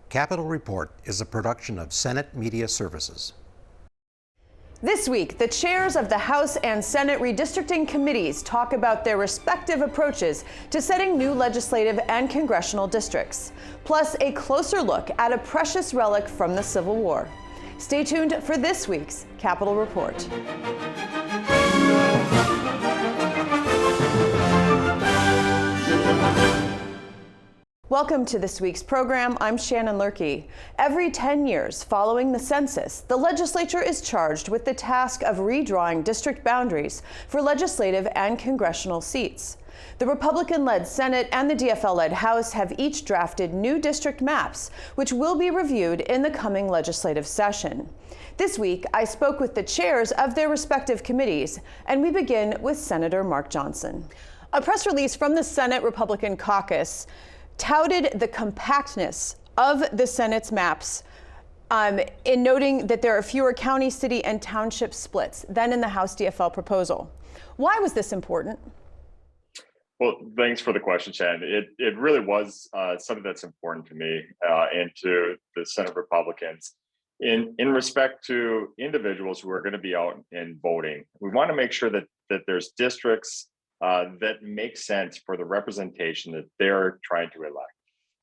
Capitol Report is a production of Senate Media Services. This week, the chairs of the House and Senate Redistricting Committees talk about their respective approaches to setting new legislative and congressional districts, plus a closer look at a precious relic from the Civil War. Stay tuned for this week's Capitol Report. Welcome to this week's program. I'm Shannon Loehrke. Every 10 years following the census, the legislature is charged with the task of redrawing district boundaries for legislative and congressional seats. The Republican-led Senate and the DFL-led House have each drafted new district maps, which will be reviewed in the coming legislative session. This week, I spoke with the chairs of their respective committees, and we begin with Senator Mark Johnson. A press release from the Senate Republican caucus touted the compactness of the Senate's maps in noting that there are fewer county, city, and township splits than in the House DFL proposal. Why was this important? Well, thanks for the question, Shannon. It really was something that's important to me and to the Senate Republicans. In respect to individuals who are going to be out and voting, we want to make sure that there's districts that make sense for the representation that they're trying to elect.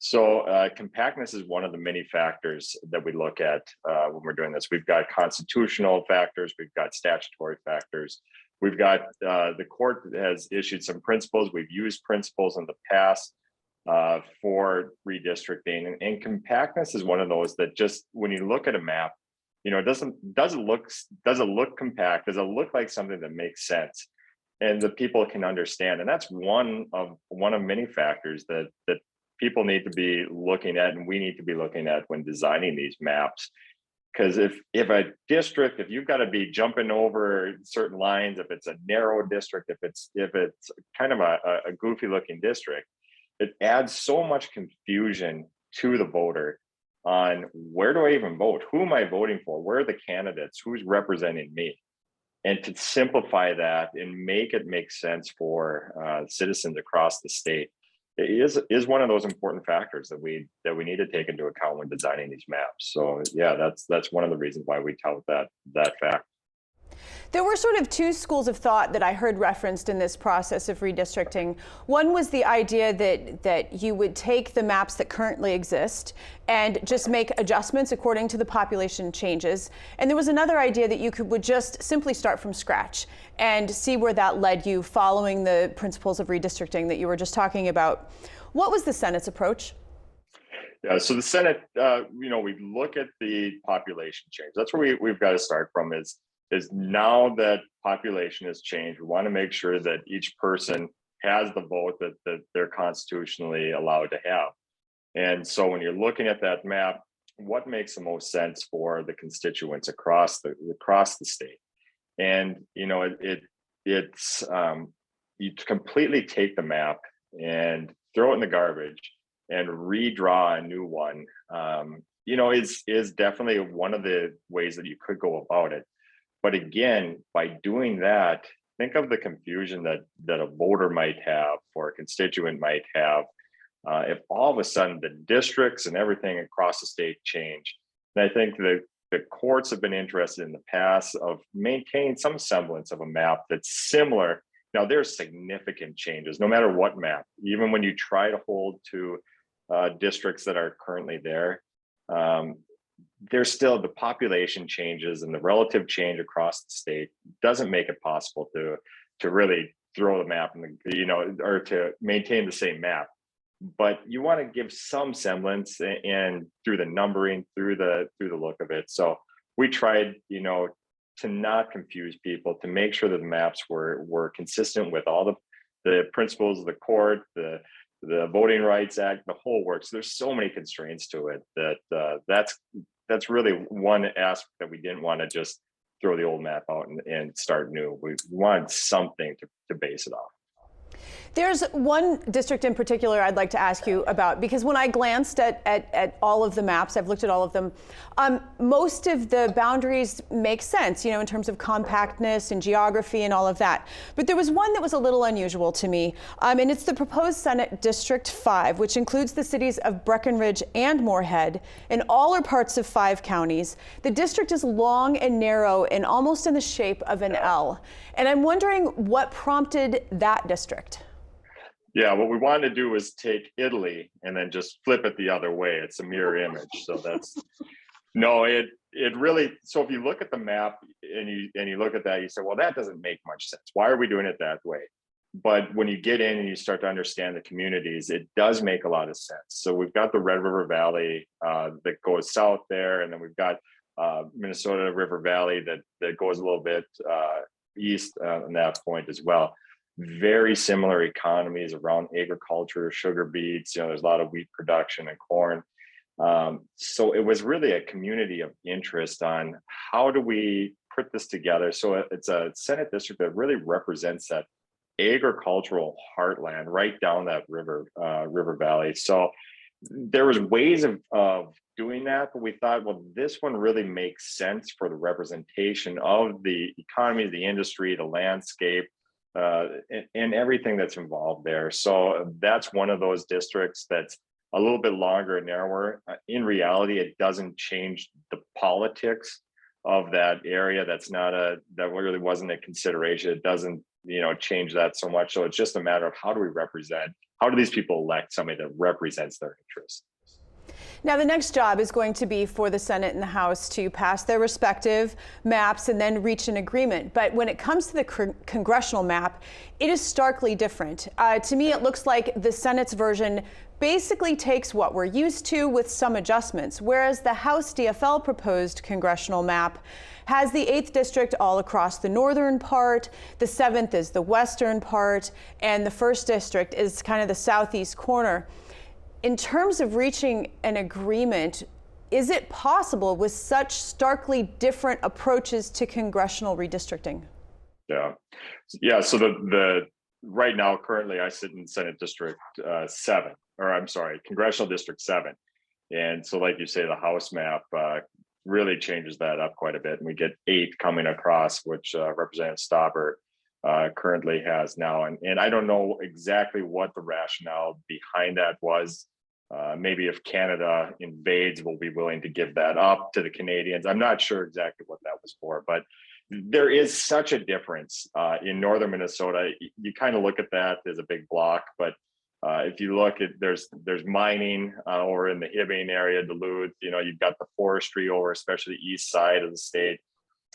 So compactness is one of the many factors that we look at when we're doing this. We've got constitutional factors, we've got statutory factors, we've got the court has issued some principles. We've used principles in the past for redistricting, and compactness is one of those that just when you look at a map, you know, does it look compact? Does it look like something that makes sense and that people can understand? And that's one of many factors that people need to be looking at, and we need to be looking at when designing these maps. Because if a district, if you've got to be jumping over certain lines, if it's a narrow district, if it's kind of a goofy looking district, it adds so much confusion to the voter on where do I even vote? Who am I voting for? Where are the candidates? Who's representing me? And to simplify that and make it make sense for citizens across the state is one of those important factors that we need to take into account when designing these maps. So yeah, that's one of the reasons why we tout that fact. There were sort of two schools of thought that I heard referenced in this process of redistricting. One was the idea that you would take the maps that currently exist and just make adjustments according to the population changes. And there was another idea that you would just simply start from scratch and see where that led you following the principles of redistricting that you were just talking about. What was the Senate's approach? Yeah, so the Senate, we look at the population change. That's where we've got to start from is now that population has changed, we want to make sure that each person has the vote that they're constitutionally allowed to have. And so when you're looking at that map, what makes the most sense for the constituents across the state? And it's you completely take the map and throw it in the garbage and redraw a new one. Is definitely one of the ways that you could go about it. But again, by doing that, think of the confusion that a voter might have or a constituent might have if all of a sudden the districts and everything across the state change. And I think that the courts have been interested in the past of maintaining some semblance of a map that's similar. Now, there's significant changes, no matter what map, even when you try to hold to districts that are currently there. There's still the population changes and the relative change across the state doesn't make it possible to really throw the map or to maintain the same map. But you want to give some semblance and through the numbering, through the look of it. So we tried, to not confuse people, to make sure that the maps were consistent with all the principles of the court, the Voting Rights Act, the whole works. There's so many constraints to it that that's really one aspect that we didn't want to just throw the old map out and start new. We wanted something to base it off. There's one district in particular I'd like to ask you about, because when I glanced at all of the maps, I've looked at all of them, most of the boundaries make sense, in terms of compactness and geography and all of that. But there was one that was a little unusual to me, and it's the proposed Senate District 5, which includes the cities of Breckenridge and Moorhead, and all are parts of 5 counties. The district is long and narrow and almost in the shape of an L. And I'm wondering what prompted that district. Yeah, what we wanted to do was take Italy and then just flip it the other way. It's a mirror image. So that's no, it really, so if you look at the map and you look at that, you say, well, that doesn't make much sense. Why are we doing it that way? But when you get in and you start to understand the communities, it does make a lot of sense. So we've got the Red River Valley that goes south there, and then we've got Minnesota River Valley that goes a little bit east on that point as well. Very similar economies around agriculture, sugar beets, there's a lot of wheat production and corn. So it was really a community of interest on how do we put this together. So it's a Senate district that really represents that agricultural heartland right down that river valley. So there was ways of doing that, but we thought, well, this one really makes sense for the representation of the economy, the industry, the landscape, and everything that's involved there. So that's one of those districts that's a little bit longer and narrower. In reality, it doesn't change the politics of that area. That really wasn't a consideration. It doesn't, change that so much. So it's just a matter of how do these people elect somebody that represents their interests? Now, the next job is going to be for the Senate and the House to pass their respective maps and then reach an agreement. But when it comes to the congressional map, it is starkly different. To me, it looks like the Senate's version basically takes what we're used to with some adjustments, whereas the House DFL proposed congressional map has the 8th district all across the northern part, the 7th is the western part, and the 1st district is kind of the southeast corner. In terms of reaching an agreement, is it possible with such starkly different approaches to congressional redistricting? Yeah. So the right now, currently, I sit in Senate District 7, or I'm sorry, Congressional District 7, and so like you say, the House map really changes that up quite a bit, and we get 8 coming across, which Representative Stauber currently has now, and I don't know exactly what the rationale behind that was. Maybe if Canada invades, we'll be willing to give that up to the Canadians. I'm not sure exactly what that was for, but there is such a difference in northern Minnesota. You kind of look at that as a big block, but if you look at there's mining over in the Hibbing area, Duluth. You've got the forestry over, especially the east side of the state.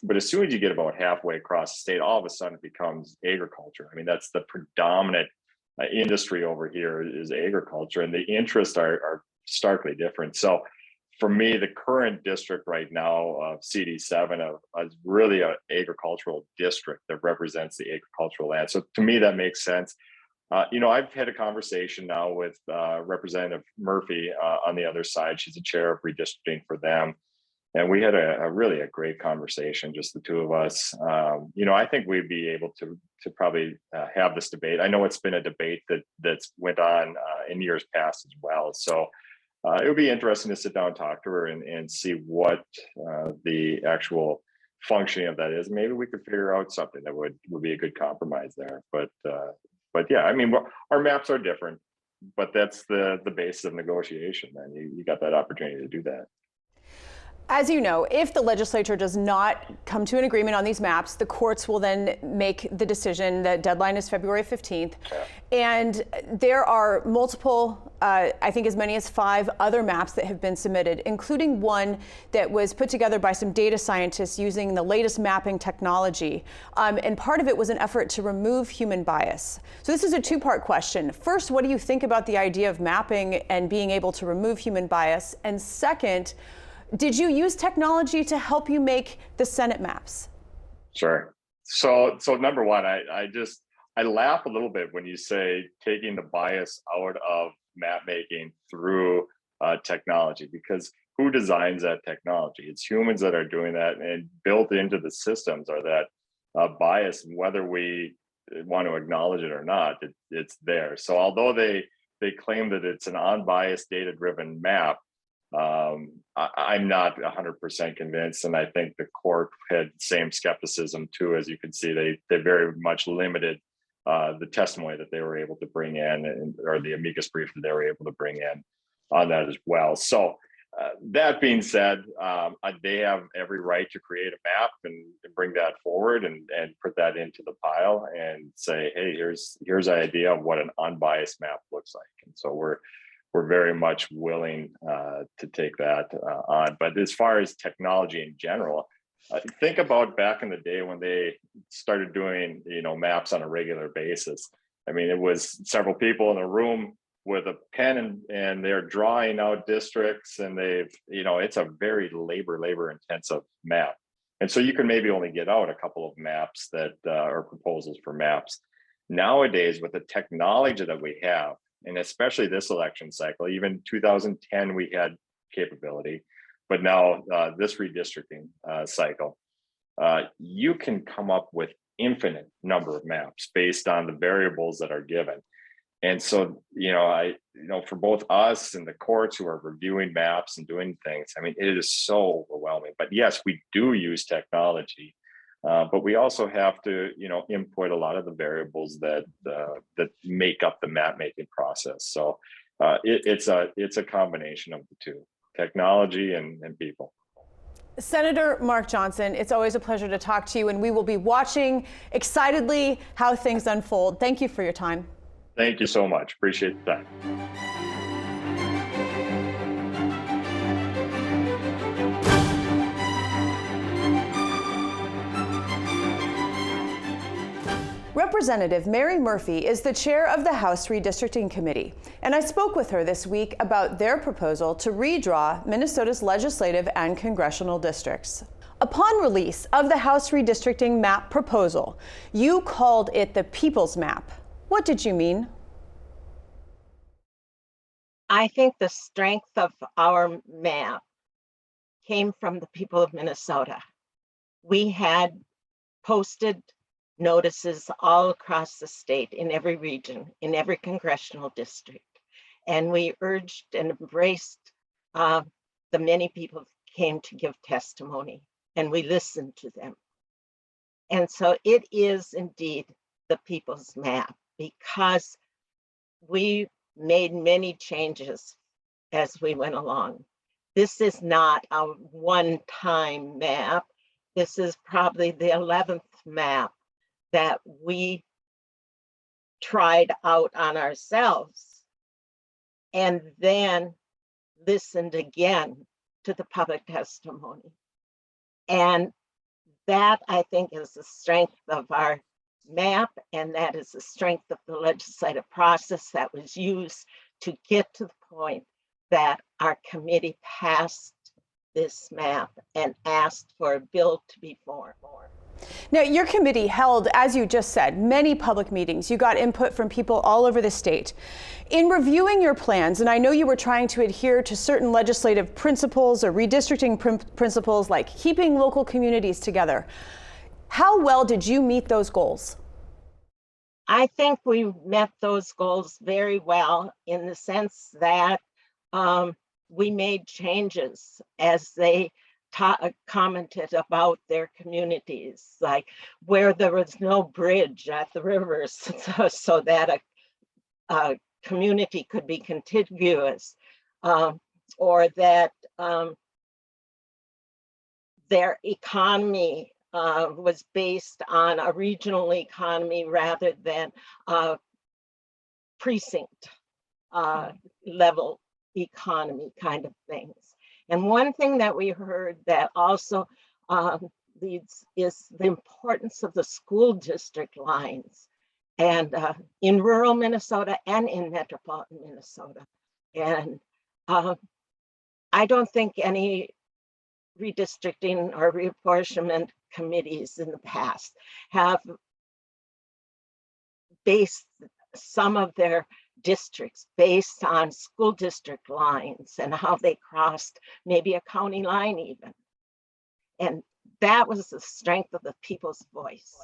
But as soon as you get about halfway across the state, all of a sudden it becomes agriculture. I mean, that's the predominant industry over here is agriculture, and the interests are starkly different. So for me, the current district right now of CD7 is really an agricultural district that represents the agricultural land. So to me, that makes sense. I've had a conversation now with Representative Murphy on the other side. She's the chair of redistricting for them. And we had a really great conversation, just the two of us. I think we'd be able to probably have this debate. I know it's been a debate that's went on in years past as well. So it would be interesting to sit down and talk to her and see what the actual functioning of that is. Maybe we could figure out something that would be a good compromise there. But yeah, I mean, our maps are different, but that's the basis of negotiation. And you got that opportunity to do that. As you know, if the legislature does not come to an agreement on these maps, the courts will then make the decision. The deadline is February 15th. And there are multiple, I think as many as 5 other maps that have been submitted, including one that was put together by some data scientists using the latest mapping technology. And part of it was an effort to remove human bias. So this is a 2-part question. First, what do you think about the idea of mapping and being able to remove human bias? And second, did you use technology to help you make the Senate maps? Sure. So number one, I laugh a little bit when you say taking the bias out of map making through technology, because who designs that technology? It's humans that are doing that, and built into the systems are that bias. And whether we want to acknowledge it or not, it's there. So although they claim that it's an unbiased, data-driven map, I'm not 100% convinced, and I think the court had same skepticism too. As you can see, they very much limited the testimony that they were able to bring in, or the amicus brief that they were able to bring in on that as well. So that being said, they have every right to create a map and bring that forward and put that into the pile and say, hey, here's an idea of what an unbiased map looks like. And so we're very much willing to take that on. But as far as technology in general, think about back in the day when they started doing, maps on a regular basis. I mean, it was several people in a room with a pen and they're drawing out districts, and it's a very labor intensive map. And so you can maybe only get out a couple of maps that are proposals for maps. Nowadays, with the technology that we have, and especially this election cycle, even 2010, we had capability, but now this redistricting cycle, you can come up with infinite number of maps based on the variables that are given. And so, for both us and the courts who are reviewing maps and doing things, I mean, it is so overwhelming. But yes, we do use technology, but we also have to, input a lot of the variables that make up the map making process. So it's a combination of the two, technology and people. Senator Mark Johnson, it's always a pleasure to talk to you, and we will be watching excitedly how things unfold. Thank you for your time. Thank you so much. Appreciate the time. Representative Mary Murphy is the chair of the House Redistricting Committee, and I spoke with her this week about their proposal to redraw Minnesota's legislative and congressional districts. Upon release of the House Redistricting Map proposal, you called it the People's Map. What did you mean? I think the strength of our map came from the people of Minnesota. We had posted notices all across the state, in every region, in every congressional district. And we urged and embraced the many people who came to give testimony, and we listened to them. And so it is indeed the people's map, because we made many changes as we went along. This is not a one-time map. This is probably the 11th map that we tried out on ourselves and then listened again to the public testimony. And that, I think, is the strength of our map, and that is the strength of the legislative process that was used to get to the point that our committee passed this map and asked for a bill to be formed. Now, your committee held, as you just said, many public meetings. You got input from people all over the state. In reviewing your plans, and I know you were trying to adhere to certain legislative principles or redistricting principles like keeping local communities together, how well did you meet those goals? I think we met those goals very well, in the sense that we made changes as they commented about their communities, like where there was no bridge at the rivers, so that a community could be contiguous, or that their economy was based on a regional economy rather than a precinct level economy kind of things. And one thing that we heard that also leads is the importance of the school district lines, and in rural Minnesota and in metropolitan Minnesota. And I don't think any redistricting or reapportionment committees in the past have based some of their districts based on school district lines and how they crossed maybe a county line even. And that was the strength of the people's voice.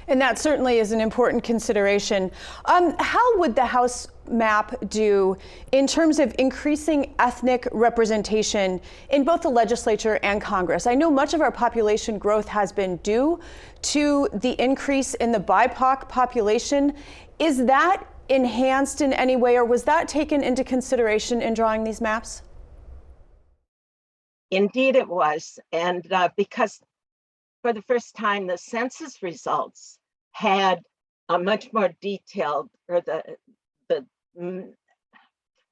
And that certainly is an important consideration. How would the House map do in terms of increasing ethnic representation in both the legislature and Congress? I know much of our population growth has been due to the increase in the BIPOC population. Is that enhanced in any way, or was that taken into consideration in drawing these maps? Indeed it was, and because for the first time, the census results had a much more detailed, or the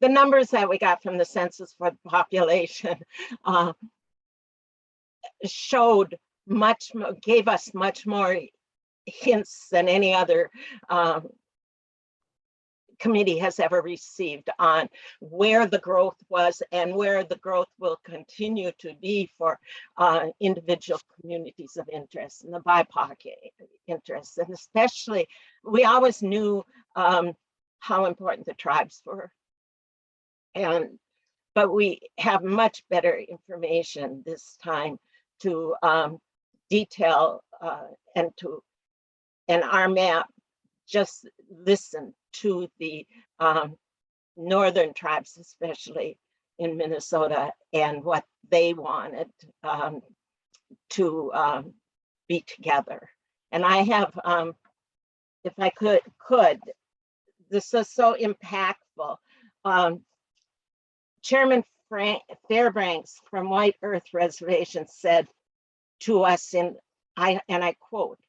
numbers that we got from the census for the population showed much more, gave us much more hints than any other committee has ever received on where the growth was and where the growth will continue to be for individual communities of interest and the BIPOC interests. And especially, we always knew how important the tribes were. But we have much better information this time to detail and our map just listen to the northern tribes, especially in Minnesota, and what they wanted to be together. And I have, if I could, this is so impactful. Chairman Fairbanks from White Earth Reservation said to us, and I quote,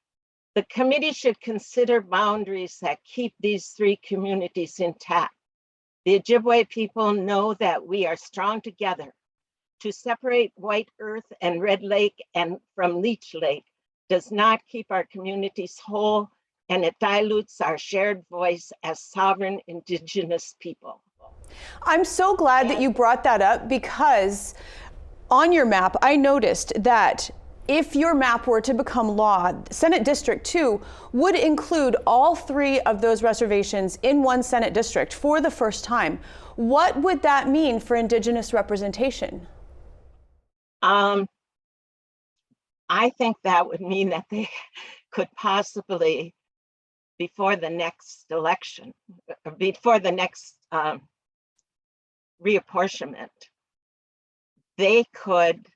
"The committee should consider boundaries that keep these three communities intact. The Ojibwe people know that we are strong together. To separate White Earth and Red Lake and from Leech Lake does not keep our communities whole, and it dilutes our shared voice as sovereign Indigenous people." I'm so glad that you brought that up, because on your map, I noticed that if your map were to become law, Senate District 2 would include all three of those reservations in one Senate district for the first time. What would that mean for Indigenous representation? I think that would mean that they could possibly, before the next election, or before the next reapportionment, they could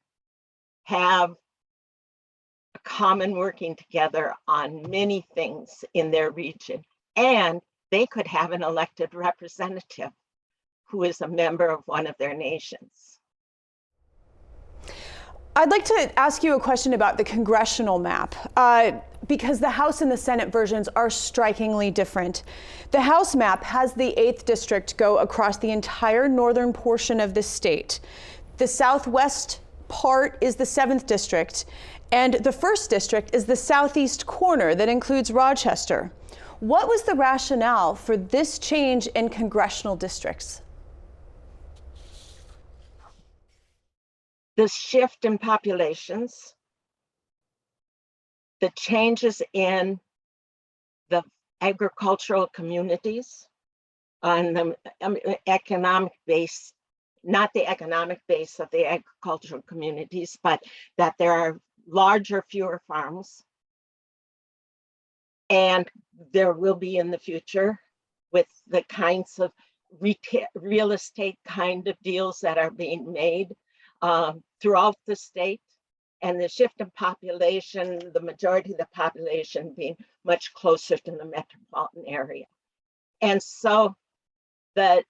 have a common working together on many things in their region, and they could have an elected representative who is a member of one of their nations. I'd like to ask you a question about the congressional map, because the House and the Senate versions are strikingly different. The House map has the 8th district go across the entire northern portion of the state. The southwest part is the 7th district, and the 1st district is the southeast corner that includes Rochester. What was the rationale for this change in congressional districts? The shift in populations, the changes in the agricultural communities, on the economic base, not the economic base of the agricultural communities, but that there are larger, fewer farms. And there will be in the future with the kinds of real estate kind of deals that are being made throughout the state, and the shift in population, the majority of the population being much closer to the metropolitan area. And so the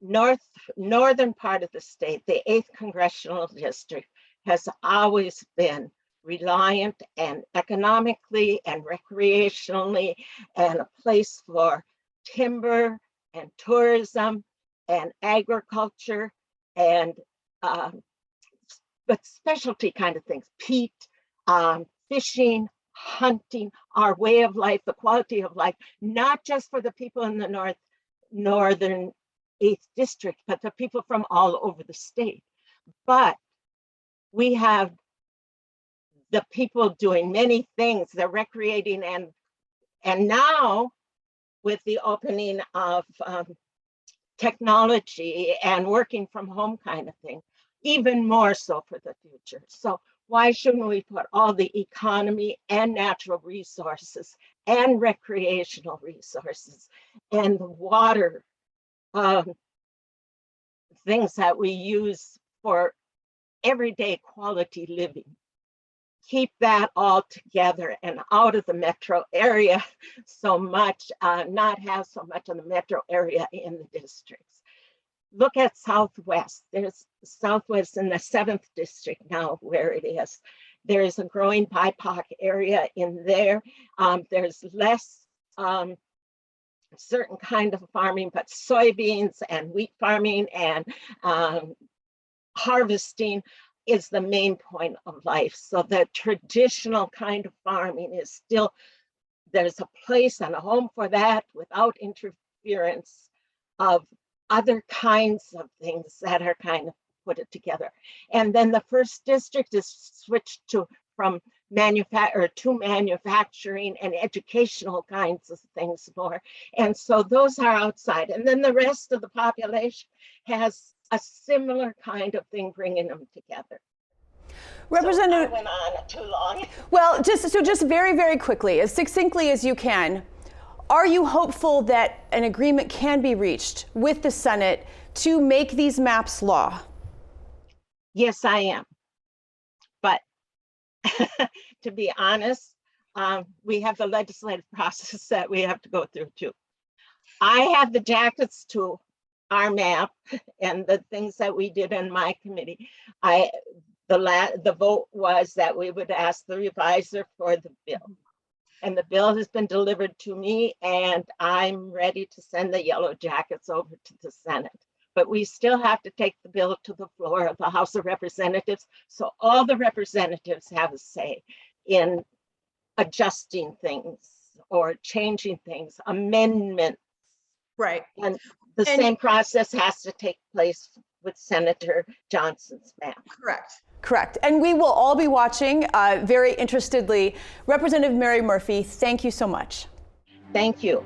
northern part of the state, the 8th Congressional District, has always been reliant and economically and recreationally and a place for timber and tourism and agriculture and but specialty kind of things, peat, fishing, hunting, our way of life, the quality of life, not just for the people in the northern 8th district, but the people from all over the state. But we have the people doing many things, they're recreating, and now with the opening of technology and working from home kind of thing, even more so for the future. So why shouldn't we put all the economy and natural resources and recreational resources and the water things that we use for everyday quality living, keep that all together and out of the metro area so much, not have so much of the metro area in the districts. Look at Southwest. There's Southwest in the 7th district now where it is. There's a growing BIPOC area in there. There's less certain kind of farming, but soybeans and wheat farming and harvesting is the main point of life. So the traditional kind of farming is still, there's a place and a home for that without interference of other kinds of things that are kind of put it together. And then the 1st district is switched from manufacturing and educational kinds of things more. And so those are outside. And then the rest of the population has a similar kind of thing bringing them together. Representative, so I went on too long. Well, just very, very quickly, as succinctly as you can, are you hopeful that an agreement can be reached with the Senate to make these maps law? Yes, I am. But to be honest, we have the legislative process that we have to go through too. I have the jackets to our map and the things that we did in my committee. The vote was that we would ask the reviser for the bill. And the bill has been delivered to me, and I'm ready to send the yellow jackets over to the Senate. But we still have to take the bill to the floor of the House of Representatives, so all the representatives have a say in adjusting things or changing things, amendments. Right. And the same process has to take place with Senator Johnson's map. Correct. And we will all be watching very interestedly. Representative Mary Murphy, thank you so much. Thank you.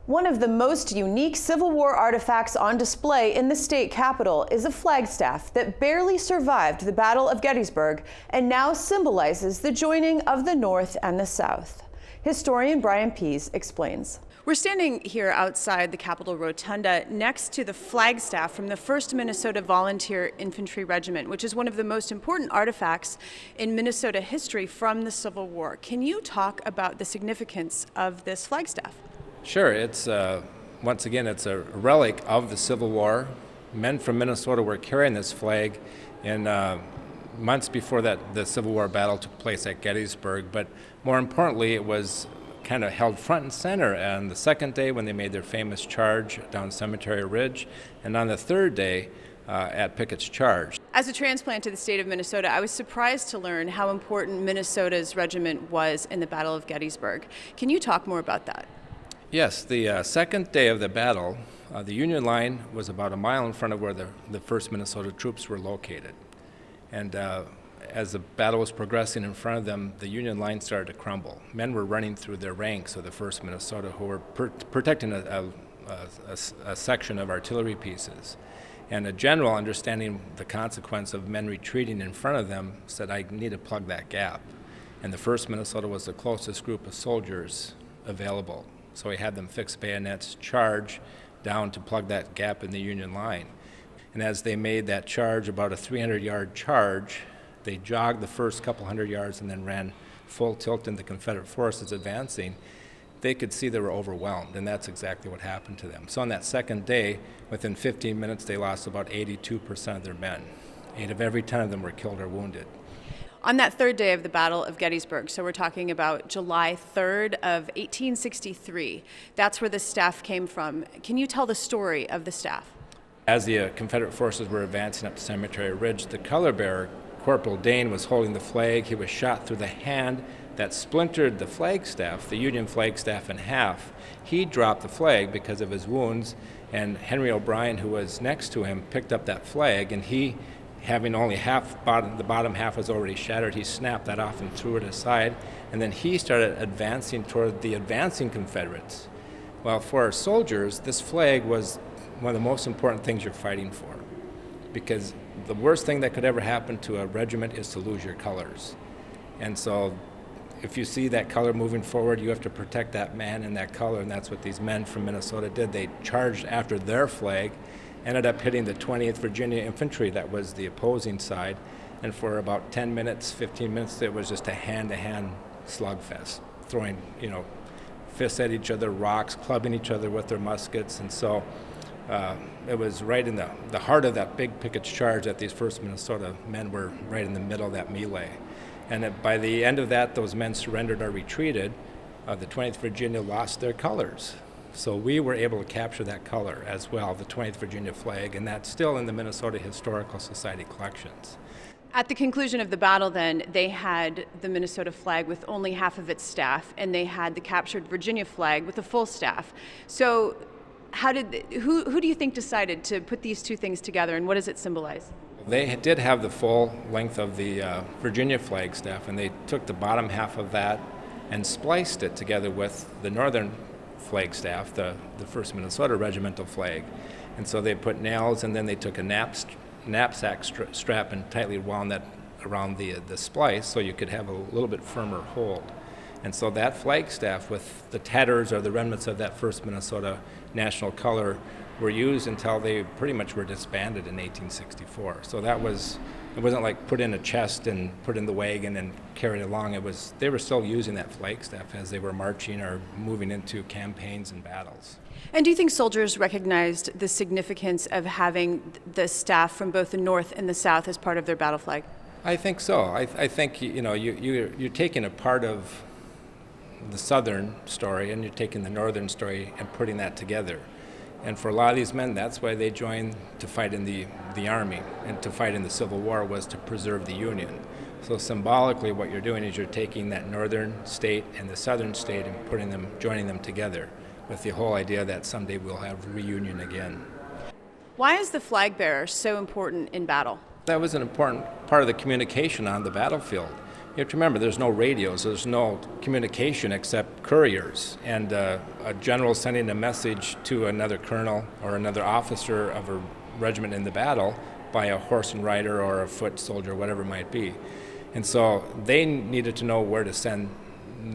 One of the most unique Civil War artifacts on display in the state capitol is a flagstaff that barely survived the Battle of Gettysburg and now symbolizes the joining of the North and the South. Historian Brian Pease explains. We're standing here outside the Capitol Rotunda next to the flagstaff from the 1st Minnesota Volunteer Infantry Regiment, which is one of the most important artifacts in Minnesota history from the Civil War. Can you talk about the significance of this flagstaff? Sure. It's once again, it's a relic of the Civil War. Men from Minnesota were carrying this flag in months before the Civil War battle took place at Gettysburg. But more importantly, it was kind of held front and center on the 2nd day when they made their famous charge down Cemetery Ridge, and on the 3rd day at Pickett's Charge. As a transplant to the state of Minnesota, I was surprised to learn how important Minnesota's regiment was in the Battle of Gettysburg. Can you talk more about that? Yes, the 2nd day of the battle, the Union line was about a mile in front of where the 1st Minnesota troops were located. And as the battle was progressing in front of them, the Union line started to crumble. Men were running through their ranks of the 1st Minnesota who were protecting a section of artillery pieces. And a general, understanding the consequence of men retreating in front of them, said, I need to plug that gap. And the 1st Minnesota was the closest group of soldiers available. So he had them fix bayonets, charge down to plug that gap in the Union line. And as they made that charge, about a 300-yard charge, they jogged the first couple hundred yards and then ran full tilt in the Confederate forces advancing. They could see they were overwhelmed, and that's exactly what happened to them. So on that 2nd day, within 15 minutes, they lost about 82% of their men. 8 of every 10 of them were killed or wounded. On that 3rd day of the Battle of Gettysburg, so we're talking about July 3rd of 1863, that's where the staff came from. Can you tell the story of the staff? As the Confederate forces were advancing up Cemetery Ridge, the color bearer, Corporal Dane, was holding the flag. He was shot through the hand, that splintered the flagstaff, the Union flagstaff, in half. He dropped the flag because of his wounds, and Henry O'Brien, who was next to him, picked up that flag, and he, having only the bottom half was already shattered, he snapped that off and threw it aside, and then he started advancing toward the advancing Confederates. Well, for our soldiers, this flag was one of the most important things you're fighting for, because the worst thing that could ever happen to a regiment is to lose your colors. And so if you see that color moving forward, you have to protect that man and that color, and that's what these men from Minnesota did. They charged after their flag, ended up hitting the 20th Virginia Infantry, that was the opposing side, and for about 10 minutes, 15 minutes, it was just a hand-to-hand slugfest, throwing, fists at each other, rocks, clubbing each other with their muskets, and so it was right in the heart of that big Pickett's charge that these 1st Minnesota men were right in the middle of that melee. And by the end of that, those men surrendered or retreated. The 20th Virginia lost their colors. So we were able to capture that color as well, the 20th Virginia flag, and that's still in the Minnesota Historical Society collections. At the conclusion of the battle, then, they had the Minnesota flag with only half of its staff, and they had the captured Virginia flag with a full staff. So who do you think decided to put these two things together, and what does it symbolize? They did have the full length of the Virginia flagstaff, and they took the bottom half of that and spliced it together with the northern flagstaff, the 1st Minnesota regimental flag. And so they put nails, and then they took a knapsack strap and tightly wound that around the splice so you could have a little bit firmer hold. And so that flagstaff with the tatters or the remnants of that 1st Minnesota national color were used until they pretty much were disbanded in 1864. So it wasn't like put in a chest and put in the wagon and carried along. They were still using that flagstaff as they were marching or moving into campaigns and battles. And do you think soldiers recognized the significance of having the staff from both the North and the South as part of their battle flag? I think so. I think you're taking a part of the Southern story and you're taking the Northern story and putting that together. And for a lot of these men, that's why they joined to fight in the Army and to fight in the Civil War, was to preserve the Union. So symbolically, what you're doing is you're taking that northern state and the southern state and joining them together with the whole idea that someday we'll have reunion again. Why is the flag bearer so important in battle? That was an important part of the communication on the battlefield. You have to remember, there's no radios, there's no communication except couriers, and a general sending a message to another colonel or another officer of a regiment in the battle by a horse and rider or a foot soldier, whatever it might be. And so they needed to know where to send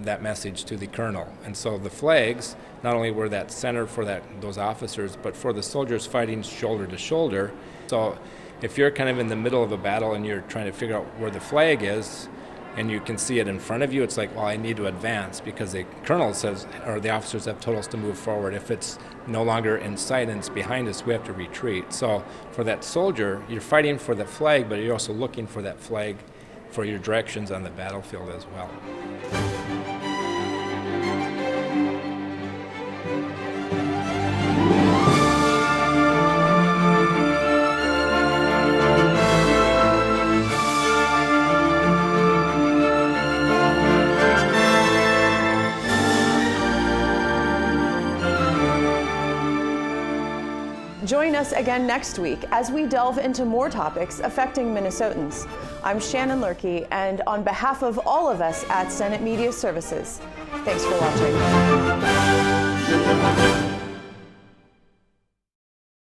that message to the colonel. And so the flags not only were that center for those officers, but for the soldiers fighting shoulder to shoulder. So if you're kind of in the middle of a battle and you're trying to figure out where the flag is, and you can see it in front of you, it's like, well, I need to advance because the colonel says, or the officers have told us to move forward. If it's no longer in sight and it's behind us, we have to retreat. So for that soldier, you're fighting for the flag, but you're also looking for that flag for your directions on the battlefield as well. Join us again next week as we delve into more topics affecting Minnesotans. I'm Shannon Loehrke, and on behalf of all of us at Senate Media Services, thanks for watching.